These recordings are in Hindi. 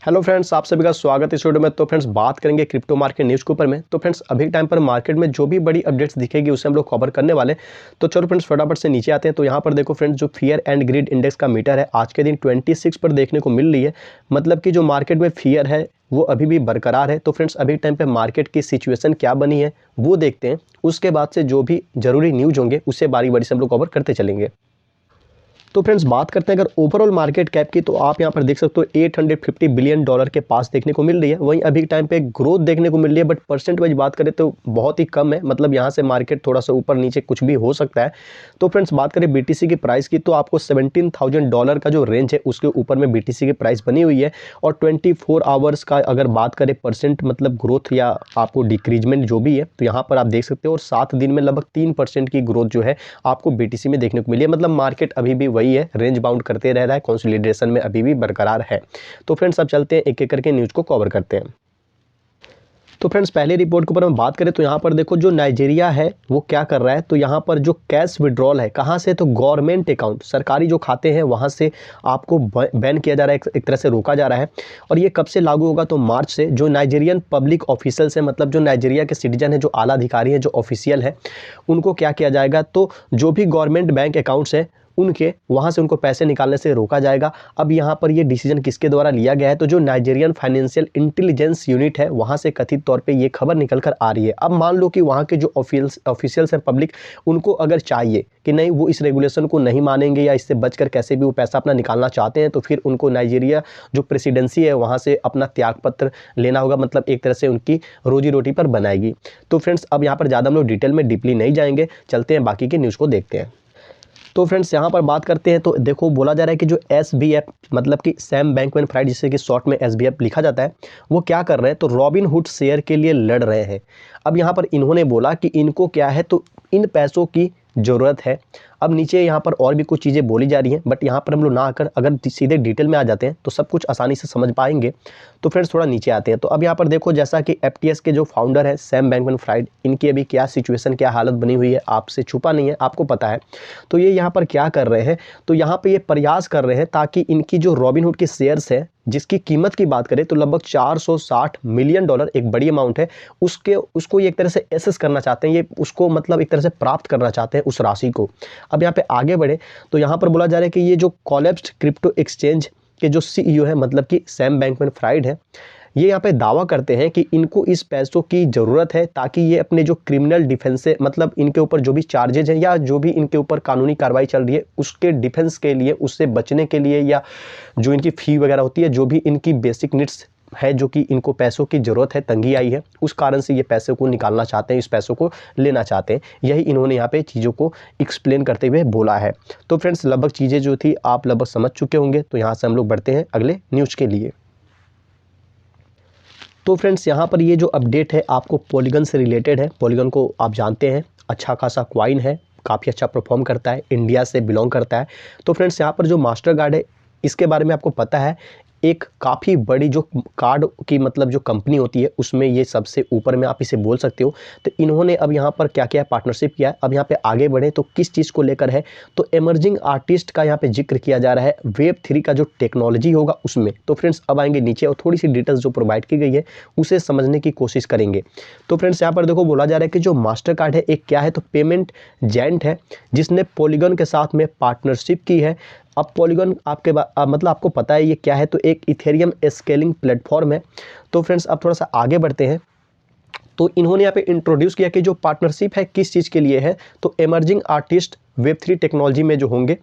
हेलो फ्रेंड्स, आप सभी का स्वागत है इस वीडियो में। तो फ्रेंड्स बात करेंगे क्रिप्टो मार्केट न्यूज़ के ऊपर में। तो फ्रेंड्स अभी टाइम पर मार्केट में जो भी बड़ी अपडेट्स दिखेगी उसे हम लोग कवर करने वाले। तो चलो फ्रेंड्स फटाफट से नीचे आते हैं। तो यहाँ पर देखो फ्रेंड्स, जो फियर एंड ग्रीड इंडेक्स का मीटर है आज के दिन 26 पर देखने को मिल रही है। मतलब कि जो मार्केट में फियर है वो अभी भी बरकरार है। तो फ्रेंड्स अभी टाइम पे मार्केट की सिचुएशन क्या बनी है वो देखते हैं। उसके बाद से जो भी जरूरी न्यूज होंगे उससे बारी बारी से हम लोग कवर करते चलेंगे। तो फ्रेंड्स बात करते हैं अगर ओवरऑल मार्केट कैप की, तो आप यहाँ पर देख सकते हो 850 बिलियन डॉलर के पास देखने को मिल रही है। वहीं अभी टाइम पे ग्रोथ देखने को मिल रही है, बट परसेंट वाइज बात करें तो बहुत ही कम है। मतलब यहाँ से मार्केट थोड़ा सा ऊपर नीचे कुछ भी हो सकता है। तो फ्रेंड्स बात करें बीटीसी की प्राइस की, तो आपको $17,000 का जो रेंज है उसके ऊपर में बीटीसी की प्राइस बनी हुई है। और 24 आवर्स का अगर बात करें परसेंट मतलब ग्रोथ या आपको डिक्रीजमेंट जो भी है, तो यहाँ पर आप देख सकते हो। और 7 दिन में लगभग 3% की ग्रोथ जो है आपको बीटीसी में देखने को मिली है। मतलब मार्केट अभी भी वही है, रेंज बाउंड करते रह रहा है, कंसोलिडेशन में अभी भी बरकरार है। तो फ्रेंड्स अब चलते हैं एक एक करके न्यूज़ को कवर करते हैं। तो फ्रेंड्स पहले रिपोर्ट के ऊपर हम बात करें तो यहाँ पर देखो जो नाइजीरिया है वो क्या कर रहा है। तो यहाँ पर जो कैश विड्रॉल है कहाँ से, तो गवर्नमेंट अकाउंट, सरकारी जो खाते हैं वहाँ से आपको बैन किया जा रहा है, एक तरह से रोका जा रहा है। और ये कब से लागू होगा, तो मार्च से। जो नाइजीरियन पब्लिक ऑफिशियल्स है, मतलब जो नाइजीरिया के सिटीजन है, जो आला अधिकारी है, जो ऑफिशियल है, उनको क्या किया जाएगा, तो जो भी गवर्नमेंट बैंक अकाउंट्स है उनके वहाँ से उनको पैसे निकालने से रोका जाएगा। अब यहाँ पर ये डिसीजन किसके द्वारा लिया गया है, तो जो नाइजीरियन फाइनेंशियल इंटेलिजेंस यूनिट है वहाँ से कथित तौर पे ये खबर निकल कर आ रही है। अब मान लो कि वहाँ के जो ऑफिशियल्स हैं पब्लिक, उनको अगर चाहिए कि नहीं वो इस रेगुलेशन को नहीं मानेंगे या इससे बचकर कैसे भी वो पैसा अपना निकालना चाहते हैं, तो फिर उनको नाइजीरिया जो प्रेसिडेंसी है वहाँ से अपना त्यागपत्र लेना होगा। मतलब एक तरह से उनकी रोजी रोटी पर बनाएगी। तो फ्रेंड्स अब यहाँ पर ज़्यादा हम लोग डिटेल में डीपली नहीं जाएंगे, चलते हैं बाकी के न्यूज़ को देखते हैं। तो फ्रेंड्स यहाँ पर बात करते हैं तो देखो बोला जा रहा है कि जो SBF मतलब कि सैम बैंकमैन-फ्राइड, जिसे कि शॉर्ट में SBF लिखा जाता है, वो क्या कर रहे हैं, तो रॉबिनहुड शेयर के लिए लड़ रहे हैं। अब यहाँ पर इन्होंने बोला कि इनको क्या है, तो इन पैसों की ज़रूरत है। अब नीचे यहाँ पर और भी कुछ चीज़ें बोली जा रही हैं, बट यहाँ पर हम लोग ना आकर अगर सीधे डिटेल में आ जाते हैं तो सब कुछ आसानी से समझ पाएंगे। तो फ्रेंड्स थोड़ा नीचे आते हैं। तो अब यहाँ पर देखो जैसा कि FTS के जो फाउंडर है सैम बैंकमैन-फ्राइड, इनकी अभी क्या सिचुएशन, क्या हालत बनी हुई है, आपसे छुपा नहीं है, आपको पता है। तो ये यहाँ पर क्या कर रहे हैं, तो यहाँ पे ये प्रयास कर रहे हैं ताकि इनकी जो रॉबिनहुड के शेयर्स है, जिसकी कीमत की बात करें तो लगभग $460 मिलियन, एक बड़ी अमाउंट है, उसको ये एक तरह से एसेस करना चाहते हैं, ये उसको मतलब एक तरह से प्राप्त करना चाहते हैं उस राशि को। अब यहाँ पे आगे बढ़े तो यहाँ पर बोला जा रहा है कि ये जो कोलैप्स्ड क्रिप्टो एक्सचेंज के जो CEO है, मतलब कि सैम बैंकमैन-फ्राइड है, ये यहाँ पे दावा करते हैं कि इनको इस पैसों की ज़रूरत है ताकि ये अपने जो क्रिमिनल डिफेंस से, मतलब इनके ऊपर जो भी चार्जेज हैं या जो भी इनके ऊपर कानूनी कार्रवाई चल रही है उसके डिफेंस के लिए, उससे बचने के लिए, या जो इनकी फ़ी वगैरह होती है, जो भी इनकी बेसिक नीड्स है, जो कि इनको पैसों की ज़रूरत है, तंगी आई है, उस कारण से ये पैसों को निकालना चाहते हैं, इस पैसों को लेना चाहते हैं। यही इन्होंने यहाँ पे चीज़ों को एक्सप्लेन करते हुए बोला है। तो फ्रेंड्स लगभग चीज़ें जो थी आप लगभग समझ चुके होंगे। तो यहाँ से हम लोग बढ़ते हैं अगले न्यूज़ के लिए। तो फ्रेंड्स यहाँ पर ये जो अपडेट है आपको पॉलीगन से रिलेटेड है। पॉलीगन को आप जानते हैं, अच्छा खासा क्वाइन है, काफ़ी अच्छा परफॉर्म करता है, इंडिया से बिलोंग करता है। तो फ्रेंड्स यहाँ पर जो मास्टर कार्ड है इसके बारे में आपको पता है, एक काफ़ी बड़ी जो कार्ड की मतलब जो कंपनी होती है उसमें ये सबसे ऊपर में आप इसे बोल सकते हो। तो इन्होंने अब यहाँ पर क्या किया, पार्टनरशिप किया है। अब यहाँ पे आगे बढ़े तो किस चीज़ को लेकर है, तो एमर्जिंग आर्टिस्ट का यहाँ पे जिक्र किया जा रहा है, Web3 का जो टेक्नोलॉजी होगा उसमें। तो फ्रेंड्स अब आएंगे नीचे और थोड़ी सी डिटेल्स जो प्रोवाइड की गई है उसे समझने की कोशिश करेंगे। तो फ्रेंड्स यहाँ पर देखो बोला जा रहा है कि जो मास्टर कार्ड है एक क्या है, तो पेमेंट जेंट है, जिसने पॉलीगन के साथ में पार्टनरशिप की है। अब पॉलीगन आपके मतलब आपको पता है ये क्या है, तो एक इथेरियम स्केलिंग प्लेटफॉर्म है। तो फ्रेंड्स अब थोड़ा सा आगे बढ़ते हैं। तो इन्होंने यहाँ पे इंट्रोड्यूस किया कि जो पार्टनरशिप है किस चीज़ के लिए है, तो एमर्जिंग आर्टिस्ट Web3 टेक्नोलॉजी में जो होंगे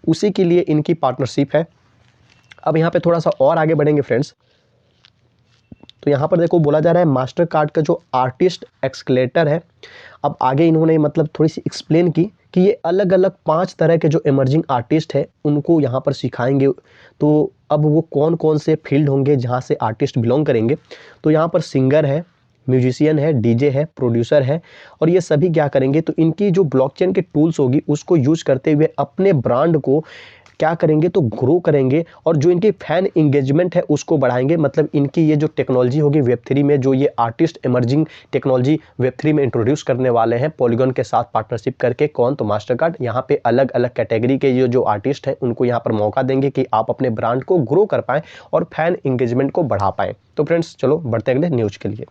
उसी के लिए इनकी पार्टनरशिप है। अब यहाँ पे थोड़ा सा और आगे बढ़ेंगे फ्रेंड्स। तो यहाँ पर देखो बोला जा रहा है मास्टर कार्ड का जो आर्टिस्ट एक्सकलेटर है, अब आगे इन्होंने मतलब थोड़ी सी एक्सप्लेन की कि ये अलग अलग 5 तरह के जो इमर्जिंग आर्टिस्ट है उनको यहाँ पर सिखाएंगे। तो अब वो कौन कौन से फील्ड होंगे जहाँ से आर्टिस्ट बिलोंग करेंगे, तो यहाँ पर सिंगर है, म्यूजिशियन है, DJ है, प्रोड्यूसर है, और ये सभी क्या करेंगे, तो इनकी जो ब्लॉकचेन के टूल्स होगी उसको यूज करते हुए अपने ब्रांड को क्या करेंगे तो ग्रो करेंगे और जो इनकी फैन इंगेजमेंट है उसको बढ़ाएंगे। मतलब इनकी ये जो टेक्नोलॉजी होगी वेब3 में, जो ये आर्टिस्ट इमर्जिंग टेक्नोलॉजी वेब3 में इंट्रोड्यूस करने वाले हैं पॉलीगॉन के साथ पार्टनरशिप करके। कौन? तो मास्टरकार्ड। यहाँ पे अलग अलग कैटेगरी के ये जो आर्टिस्ट हैं उनको यहाँ पर मौका देंगे कि आप अपने ब्रांड को ग्रो कर पाएँ और फैन इंगेजमेंट को बढ़ा पाएँ। तो फ्रेंड्स चलो बढ़ते अगले न्यूज़ के लिए।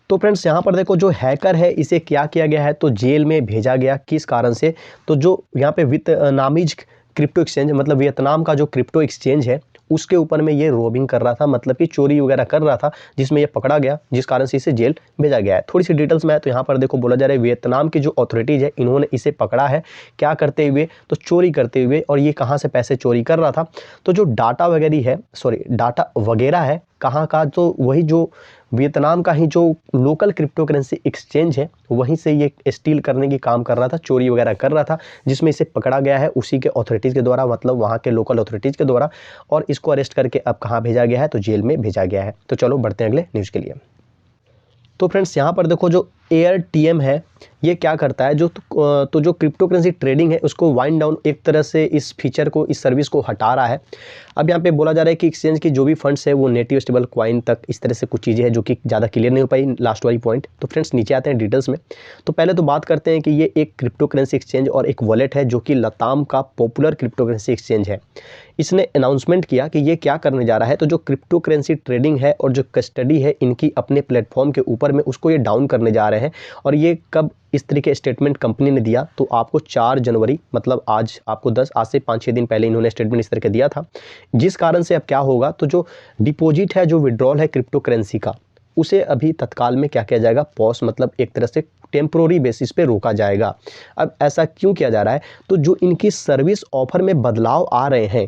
तो फ्रेंड्स यहाँ पर देखो, जो हैकर है इसे क्या किया गया है तो जेल में भेजा गया। किस कारण से? तो जो यहाँ पे वियतनामीज क्रिप्टो एक्सचेंज, मतलब वियतनाम का जो क्रिप्टो एक्सचेंज है उसके ऊपर में ये रोबिंग कर रहा था, मतलब कि चोरी वगैरह कर रहा था, जिसमें ये पकड़ा गया, जिस कारण से इसे जेल भेजा गया है। थोड़ी सी डिटेल्स में है तो यहाँ पर देखो बोला जा रहा है वियतनाम की जो अथॉरिटीज़ है इन्होंने इसे पकड़ा है। क्या करते हुए? तो चोरी करते हुए। और ये कहाँ से पैसे चोरी कर रहा था? तो जो डाटा वगैरह है कहाँ का? तो वही जो वियतनाम का ही जो लोकल क्रिप्टो करेंसी एक्सचेंज है वहीं से ये स्टील करने की काम कर रहा था, चोरी वगैरह कर रहा था, जिसमें इसे पकड़ा गया है उसी के अथॉरिटीज़ के द्वारा, मतलब वहाँ के लोकल अथॉरिटीज़ के द्वारा। और इसको अरेस्ट करके अब कहाँ भेजा गया है? तो जेल में भेजा गया है। तो चलो बढ़ते हैं अगले न्यूज़ के लिए। तो फ्रेंड्स यहाँ पर देखो, जो AirTM है ये क्या करता है, जो क्रिप्टो करेंसी ट्रेडिंग है उसको वाइंड डाउन, एक तरह से इस फीचर को, इस सर्विस को हटा रहा है। अब यहाँ पे बोला जा रहा है कि एक्सचेंज की जो भी फंड्स है वो नेटिव स्टेबल कॉइन तक, इस तरह से कुछ चीज़ें हैं जो कि ज़्यादा क्लियर नहीं हो पाई लास्ट वाली पॉइंट। तो फ्रेंड्स नीचे आते हैं डिटेल्स में। तो पहले तो बात करते हैं कि ये एक क्रिप्टो करेंसी एक्सचेंज और एक वॉलेट है जो कि लताम का पॉपुलर क्रिप्टो करेंसी एक्सचेंज है। इसने अनाउंसमेंट किया कि ये क्या करने जा रहा है, तो जो क्रिप्टो करेंसी ट्रेडिंग है और जो कस्टडी है इनकी अपने प्लेटफॉर्म के ऊपर में, उसको ये डाउन करने जा रहे हैं। और ये कब इस तरीके स्टेटमेंट कंपनी ने दिया? तो आपको 4 जनवरी, मतलब आज से 5-6 दिन पहले इन्होंने स्टेटमेंट इस तरह के दिया था। जिस कारण से अब क्या होगा, तो जो डिपॉजिट है, जो विड्रॉल है क्रिप्टो करेंसी का, उसे अभी तत्काल में क्या किया जाएगा? पॉज, मतलब एक तरह से टेम्प्रोरी बेसिस पे रोका जाएगा। अब ऐसा क्यों किया जा रहा है? तो जो इनकी सर्विस ऑफर में बदलाव आ रहे हैं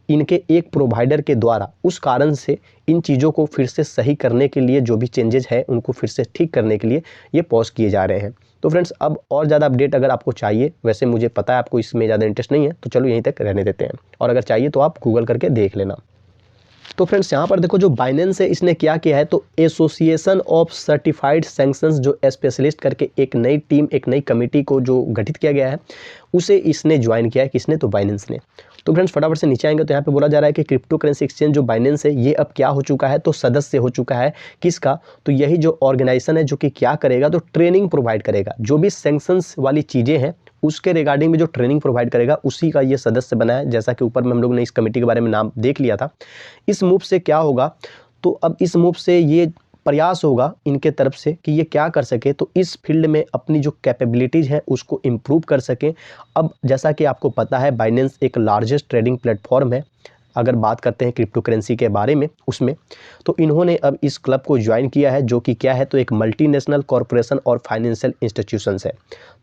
इनके एक प्रोवाइडर के द्वारा, उस कारण से इन चीज़ों को फिर से सही करने के लिए, जो भी चेंजेस है उनको फिर से ठीक करने के लिए ये पॉज किए जा रहे हैं। तो फ्रेंड्स अब और ज़्यादा अपडेट अगर आपको चाहिए, वैसे मुझे पता है आपको इसमें ज़्यादा इंटरेस्ट नहीं है, तो चलो यहीं तक रहने देते हैं, और अगर चाहिए तो आप गूगल करके देख लेना। तो फ्रेंड्स यहाँ पर देखो, जो बाइनेंस है इसने क्या किया है, तो एसोसिएशन ऑफ सर्टिफाइड सैंक्शंस जो स्पेशलिस्ट करके एक नई टीम, एक नई कमेटी को जो गठित किया गया है, उसे इसने ज्वाइन किया है। किसने? तो बाइनेंस ने। तो फ्रेंड्स फटाफट से नीचे आएंगे तो यहाँ पे बोला जा रहा है कि क्रिप्टो करेंसी एक्सचेंज जो बाइनेंस है ये अब क्या हो चुका है, तो सदस्य हो चुका है। किसका? तो यही जो ऑर्गेनाइजेशन है जो कि क्या करेगा, तो ट्रेनिंग प्रोवाइड करेगा। जो भी सैंक्शंस वाली चीज़ें हैं उसके रिगार्डिंग में जो ट्रेनिंग प्रोवाइड करेगा उसी का ये सदस्य बना है। जैसा कि ऊपर में हम लोग ने इस कमेटी के बारे में नाम देख लिया था। इस मूव से क्या होगा, तो अब इस मूव से ये प्रयास होगा इनके तरफ से कि ये क्या कर सके, तो इस फील्ड में अपनी जो कैपेबिलिटीज़ हैं उसको इम्प्रूव कर सकें। अब जैसा कि आपको पता है बाइनेंस एक लार्जेस्ट ट्रेडिंग प्लेटफॉर्म है, अगर बात करते हैं क्रिप्टो करेंसी के बारे में उसमें, तो इन्होंने अब इस क्लब को ज्वाइन किया है जो कि क्या है, तो एक मल्टीनेशनल कॉरपोरेशन और फाइनेंशियल इंस्टीट्यूशंस है।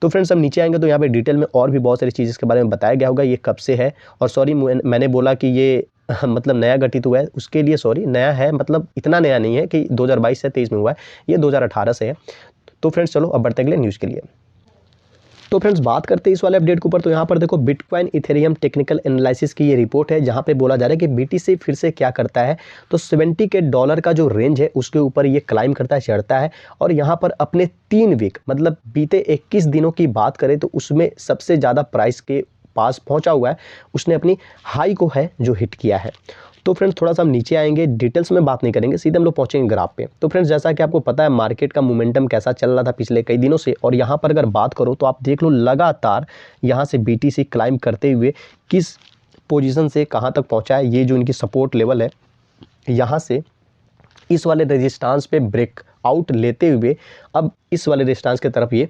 तो फ्रेंड्स हम नीचे आएंगे तो यहाँ पे डिटेल में और भी बहुत सारी चीज़ के बारे में बताया गया होगा, ये कब से है। और सॉरी मैंने बोला कि ये मतलब नया गठित हुआ है, उसके लिए सॉरी, नया है मतलब इतना नया नहीं है कि 2022 से 23 में हुआ है, ये 2018 से है। तो फ्रेंड्स चलो अब बढ़ते अगले न्यूज़ के लिए। तो फ्रेंड्स बात करते हैं इस वाले अपडेट के ऊपर। तो यहाँ पर देखो बिटकॉइन इथेरियम टेक्निकल एनालिसिस की ये रिपोर्ट है जहाँ पे बोला जा रहा है कि बीटीसी फिर से क्या करता है, तो $70 का जो रेंज है उसके ऊपर ये क्लाइम करता है, चढ़ता है। और यहाँ पर अपने 3 वीक मतलब बीते 21 दिनों की बात करें तो उसमें सबसे ज़्यादा प्राइस के पास पहुँचा हुआ है, उसने अपनी हाई को है जो हिट किया है। तो फ्रेंड्स थोड़ा सा हम नीचे आएंगे, डिटेल्स में बात नहीं करेंगे, सीधे हम लोग पहुंचेंगे ग्राफ पे। तो फ्रेंड्स जैसा कि आपको पता है मार्केट का मोमेंटम कैसा चल रहा था पिछले कई दिनों से, और यहाँ पर अगर बात करो तो आप देख लो लगातार यहाँ से बीटीसी क्लाइम करते हुए किस पोजीशन से कहाँ तक पहुँचा है। ये जो इनकी सपोर्ट लेवल है, यहाँ से इस वाले रेजिस्टेंस पे ब्रेक आउट लेते हुए अब इस वाले रेजिस्टेंस की तरफ ये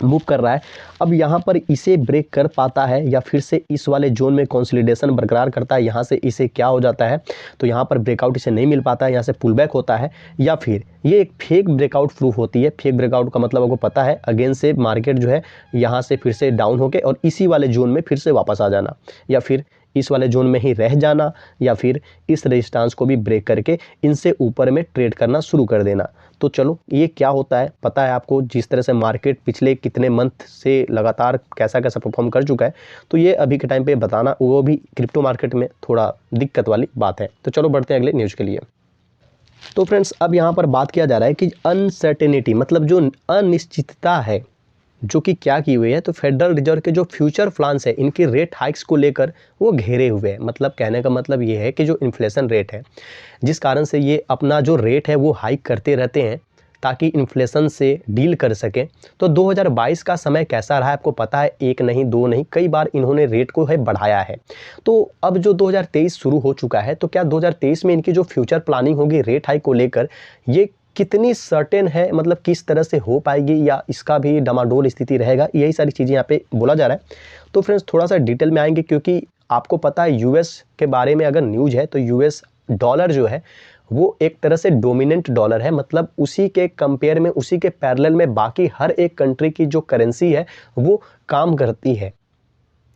मूव कर रहा है। अब यहाँ पर इसे ब्रेक कर पाता है या फिर से इस वाले जोन में कंसोलिडेशन बरकरार करता है, यहाँ से इसे क्या हो जाता है, तो यहाँ पर ब्रेकआउट इसे नहीं मिल पाता है, यहाँ से पुल बैक होता है, या फिर ये एक फेक ब्रेकआउट प्रूफ होती है। फेक ब्रेकआउट का मतलब आपको पता है, अगेन से मार्केट जो है यहाँ से फिर से डाउन होके और इसी वाले जोन में फिर से वापस आ जाना, या फिर इस वाले जोन में ही रह जाना, या फिर इस रेजिस्टेंस को भी ब्रेक करके इनसे ऊपर में ट्रेड करना शुरू कर देना। तो चलो ये क्या होता है पता है आपको, जिस तरह से मार्केट पिछले कितने मंथ से लगातार कैसा कैसा परफॉर्म कर चुका है, तो ये अभी के टाइम पे बताना वो भी क्रिप्टो मार्केट में थोड़ा दिक्कत वाली बात है। तो चलो बढ़ते हैं अगले न्यूज़ के लिए। तो फ्रेंड्स अब यहाँ पर बात किया जा रहा है कि अनसर्टेनिटी मतलब जो अनिश्चितता है जो कि क्या की हुई है, तो फेडरल रिजर्व के जो फ्यूचर प्लान्स है इनकी रेट हाइक्स को लेकर वो घेरे हुए हैं। मतलब कहने का मतलब ये है कि जो इन्फ्लेशन रेट है, जिस कारण से ये अपना जो रेट है वो हाइक करते रहते हैं ताकि इन्फ्लेशन से डील कर सकें। तो 2022 का समय कैसा रहा है आपको पता है, एक नहीं दो नहीं कई बार इन्होंने रेट को है बढ़ाया है। तो अब जो 2023 शुरू हो चुका है, तो क्या 2023 में इनकी जो फ्यूचर प्लानिंग होगी रेट हाइक को लेकर, ये कितनी सर्टेन है, मतलब किस तरह से हो पाएगी या इसका भी डमाडोल स्थिति रहेगा, यही सारी चीज़ें यहाँ पे बोला जा रहा है। तो फ्रेंड्स थोड़ा सा डिटेल में आएंगे, क्योंकि आपको पता है यूएस के बारे में अगर न्यूज़ है तो यूएस डॉलर जो है वो एक तरह से डोमिनेंट डॉलर है। मतलब उसी के कंपेयर में, उसी के पैरेलल में बाकी हर एक कंट्री की जो करेंसी है वो काम करती है।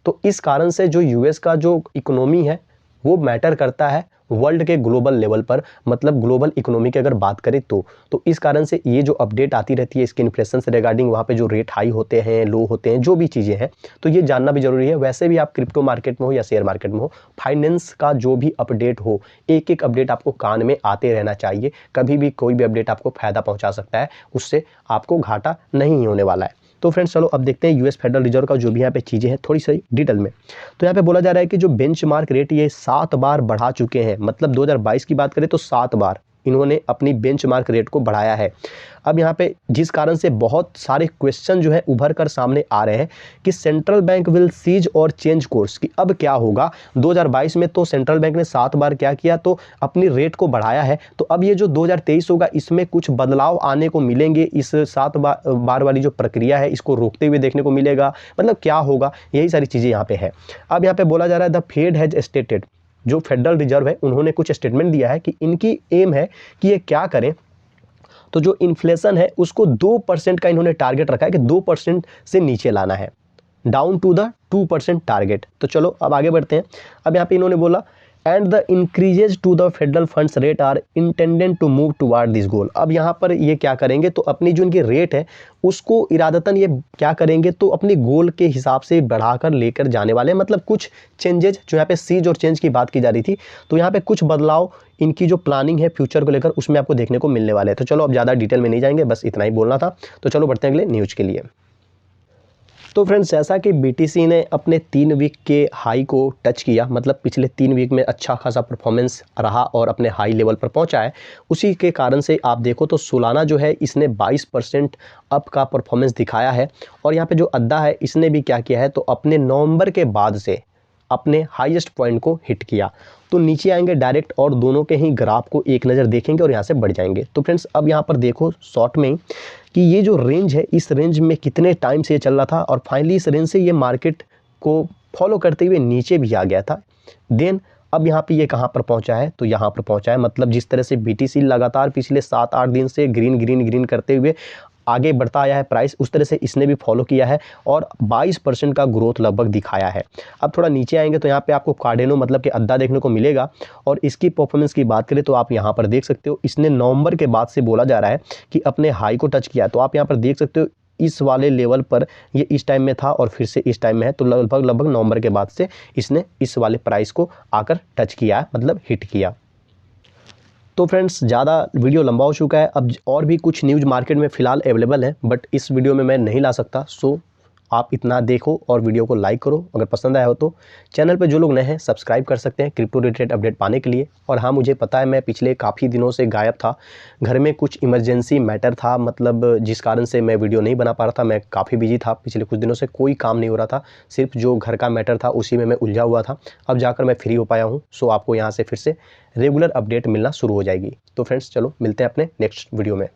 तो इस कारण से जो यूएस का जो इकोनॉमी है वो मैटर करता है वर्ल्ड के ग्लोबल लेवल पर, मतलब ग्लोबल इकोनॉमी की अगर बात करें तो इस कारण से ये जो अपडेट आती रहती है इसके इन्फ्लेशन से रिगार्डिंग, वहाँ पे जो रेट हाई होते हैं, लो होते हैं, जो भी चीज़ें हैं, तो ये जानना भी जरूरी है। वैसे भी आप क्रिप्टो मार्केट में हो या शेयर मार्केट में हो, फाइनेंस का जो भी अपडेट हो, एक एक अपडेट आपको कान में आते रहना चाहिए। कभी भी कोई भी अपडेट आपको फायदा पहुँचा सकता है, उससे आपको घाटा नहीं होने वाला है। तो फ्रेंड्स चलो अब देखते हैं यूएस फेडरल रिजर्व का जो भी यहाँ पे चीज़ें हैं थोड़ी सी डिटेल में। तो यहाँ पे बोला जा रहा है कि जो बेंचमार्क रेट ये 7 बार बढ़ा चुके हैं। मतलब 2022 की बात करें तो 7 बार इन्होंने अपनी बेंचमार्क रेट को बढ़ाया है। अब यहाँ पे जिस कारण से बहुत सारे क्वेश्चन जो है उभर कर सामने आ रहे हैं कि सेंट्रल बैंक विल सीज और चेंज कोर्स, कि अब क्या होगा। 2022 में तो सेंट्रल बैंक ने 7 बार क्या किया, तो अपनी रेट को बढ़ाया है। तो अब ये जो 2023 होगा इसमें कुछ बदलाव आने को मिलेंगे। इस 7 बार वाली जो प्रक्रिया है इसको रोकते हुए देखने को मिलेगा, मतलब क्या होगा, यही सारी चीज़ें यहाँ पे है। अब यहाँ पे बोला जा रहा है द फेड हैज स्टेटेड, जो फेडरल रिजर्व है उन्होंने कुछ स्टेटमेंट दिया है कि इनकी एम है कि ये क्या करें। तो जो इन्फ्लेशन है उसको 2% का इन्होंने टारगेट रखा है कि 2% से नीचे लाना है, डाउन टू द 2% टारगेट। तो चलो अब आगे बढ़ते हैं। अब यहाँ पे इन्होंने बोला and the increases to the federal funds rate are intended to move toward this goal. अब यहाँ पर ये क्या करेंगे, तो अपनी जो इनकी रेट है उसको इरादतन ये क्या करेंगे, तो अपनी गोल के हिसाब से बढ़ाकर लेकर जाने वाले हैं। मतलब कुछ चेंजेज, जो यहाँ पे सीज और चेंज की बात की जा रही थी, तो यहाँ पे कुछ बदलाव इनकी जो प्लानिंग है फ्यूचर को लेकर उसमें आपको देखने को मिलने वाले हैं। तो चलो अब ज़्यादा डिटेल में नहीं जाएंगे, बस इतना ही बोलना था। तो चलो बढ़ते हैं अगले न्यूज़ के लिए। तो फ्रेंड्स जैसा कि बीटीसी ने अपने 3 वीक के हाई को टच किया, मतलब पिछले 3 वीक में अच्छा खासा परफॉर्मेंस रहा और अपने हाई लेवल पर पहुंचा है, उसी के कारण से आप देखो तो सोलाना जो है इसने 22% अप का परफॉर्मेंस दिखाया है। और यहाँ पे जो अद्दा है इसने भी क्या किया है, तो अपने नवंबर के बाद से अपने हाईएस्ट पॉइंट को हिट किया। तो नीचे आएंगे डायरेक्ट और दोनों के ही ग्राफ को एक नज़र देखेंगे और यहाँ से बढ़ जाएंगे। तो फ्रेंड्स अब यहाँ पर देखो शॉर्ट में कि ये जो रेंज है इस रेंज में कितने टाइम से ये चल रहा था और फाइनली इस रेंज से ये मार्केट को फॉलो करते हुए नीचे भी आ गया था। देन अब यहाँ पे ये कहाँ पर पहुँचा है, तो यहाँ पर पहुँचा है। मतलब जिस तरह से बीटीसी लगातार पिछले 7-8 दिन से ग्रीन ग्रीन ग्रीन करते हुए आगे बढ़ता आया है प्राइस, उस तरह से इसने भी फॉलो किया है और 22% का ग्रोथ लगभग दिखाया है। अब थोड़ा नीचे आएंगे तो यहाँ पे आपको कार्डेनो मतलब कि अद्दा देखने को मिलेगा। और इसकी परफॉर्मेंस की बात करें तो आप यहाँ पर देख सकते हो, इसने नवंबर के बाद से बोला जा रहा है कि अपने हाई को टच किया। तो आप यहाँ पर देख सकते हो इस वाले लेवल पर ये इस टाइम में था और फिर से इस टाइम में है। तो लगभग नवंबर के बाद से इसने इस वाले प्राइस को आकर टच किया है, मतलब हिट किया। तो फ्रेंड्स ज़्यादा वीडियो लंबा हो चुका है, अब और भी कुछ न्यूज़ मार्केट में फ़िलहाल अवेलेबल है, बट इस वीडियो में मैं नहीं ला सकता। सो आप इतना देखो और वीडियो को लाइक करो। अगर पसंद आया हो तो चैनल पे जो लोग नए हैं सब्सक्राइब कर सकते हैं क्रिप्टो रिलेटेड अपडेट पाने के लिए। और हाँ, मुझे पता है मैं पिछले काफ़ी दिनों से गायब था, घर में कुछ इमरजेंसी मैटर था, मतलब जिस कारण से मैं वीडियो नहीं बना पा रहा था। मैं काफ़ी बिजी था, पिछले कुछ दिनों से कोई काम नहीं हो रहा था, सिर्फ जो घर का मैटर था उसी में मैं उलझा हुआ था। अब जाकर मैं फ्री हो पाया हूँ। सो आपको यहाँ से फिर से रेगुलर अपडेट मिलना शुरू हो जाएगी। तो फ्रेंड्स चलो मिलते हैं अपने नेक्स्ट वीडियो में।